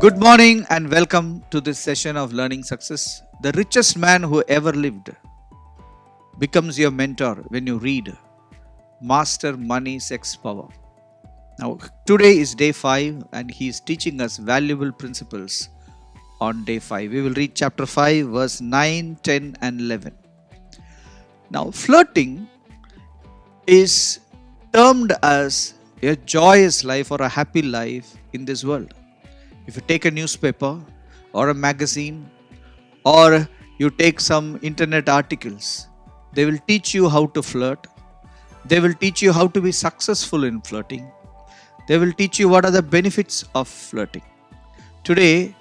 Good morning and welcome to this session of Learning Success. The richest man who ever lived becomes your mentor when you read Master Money, Sex, Power. Now, today is day 5 and he is teaching us valuable principles on day 5. We will read chapter 5, verse 9, 10, and 11. Now, flirting is termed as a joyous life or a happy life in this world. If you take a newspaper or a magazine or you take some internet articles, they will teach you how to flirt. They will teach you how to be successful in flirting. They will teach you what are the benefits of flirting. Today,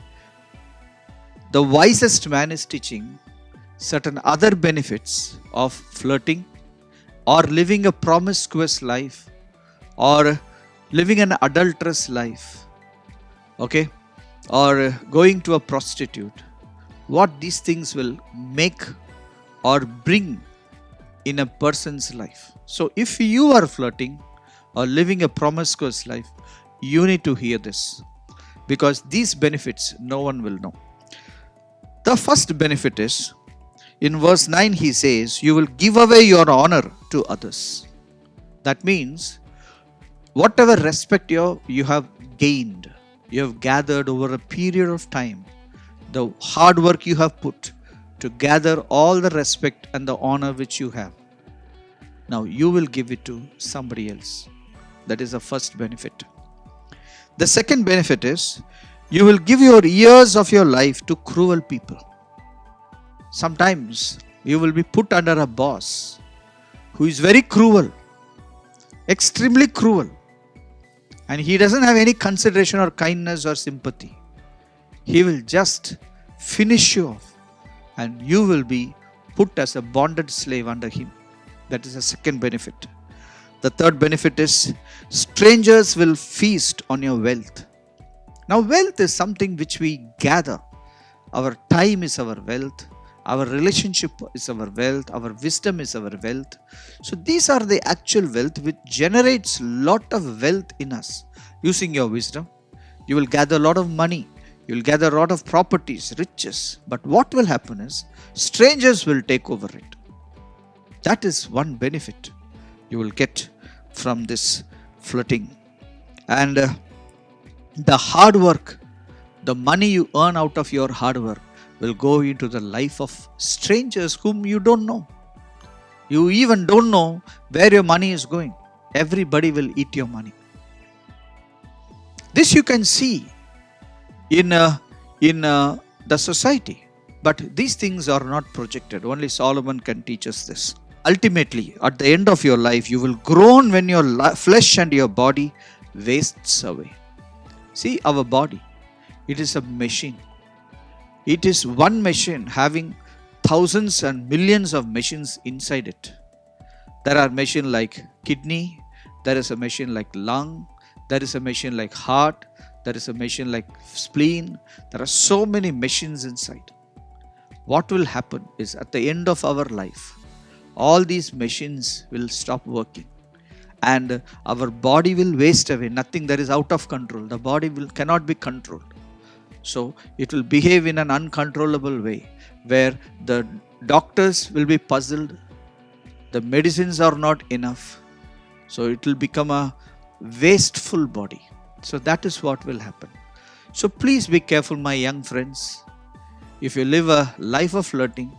the wisest man is teaching certain other benefits of flirting or living a promiscuous life or living an adulterous life. Okay? Or going to a prostitute, what these things will make or bring in a person's life. So if you are flirting or living a promiscuous life, you need to hear this, because these benefits no one will know. The first benefit is, in verse 9 he says, you will give away your honor to others. That means whatever respect you have gained, you have gathered over a period of time, the hard work you have put to gather all the respect and the honor which you have, now you will give it to somebody else. That is the first benefit. The second benefit is, you will give your years of your life to cruel people. Sometimes you will be put under a boss who is very cruel, extremely cruel. And he doesn't have any consideration or kindness or sympathy. He will just finish you off and you will be put as a bonded slave under him. That is the second benefit. The third benefit is, strangers will feast on your wealth. Now, wealth is something which we gather. Our time is our wealth. Our relationship is our wealth. Our wisdom is our wealth. So these are the actual wealth which generates lot of wealth in us. Using your wisdom, you will gather a lot of money. You will gather a lot of properties, riches. But what will happen is, strangers will take over it. That is one benefit you will get from this flirting. And the hard work, the money you earn out of your hard work will go into the life of strangers whom you don't know. You even don't know where your money is going. Everybody will eat your money. This you can see in the society. But these things are not projected. Only Solomon can teach us this. Ultimately, at the end of your life, you will groan when your flesh and your body wastes away. See, our body, it is a machine. It is one machine having thousands and millions of machines inside it. There are machines like kidney, there is a machine like lung, there is a machine like heart, there is a machine like spleen. There are so many machines inside. What will happen is, at the end of our life, all these machines will stop working and our body will waste away. Nothing that is out of control. The body cannot be controlled. So it will behave in an uncontrollable way where the doctors will be puzzled. The medicines are not enough. So it will become a wasteful body. So that is what will happen. So please be careful, my young friends. If you live a life of flirting,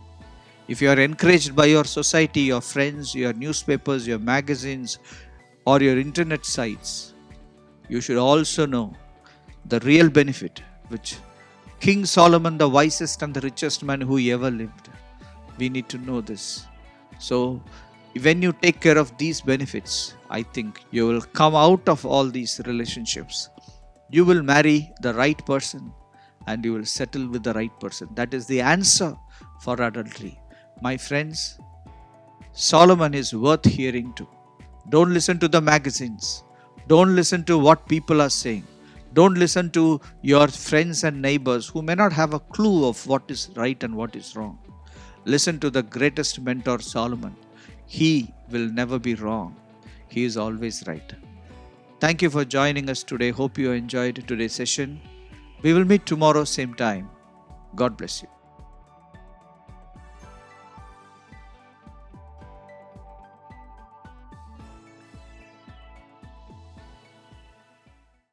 if you are encouraged by your society, your friends, your newspapers, your magazines, or your internet sites, you should also know the real benefit which King Solomon, the wisest and the richest man who ever lived, we need to know this. So when you take care of these benefits, I think you will come out of all these relationships. You will marry the right person and you will settle with the right person. That is the answer for adultery. My friends, Solomon is worth hearing to. Don't listen to the magazines. Don't listen to what people are saying. Don't listen to your friends and neighbors who may not have a clue of what is right and what is wrong. Listen to the greatest mentor, Solomon. He will never be wrong. He is always right. Thank you for joining us today. Hope you enjoyed today's session. We will meet tomorrow, same time. God bless you.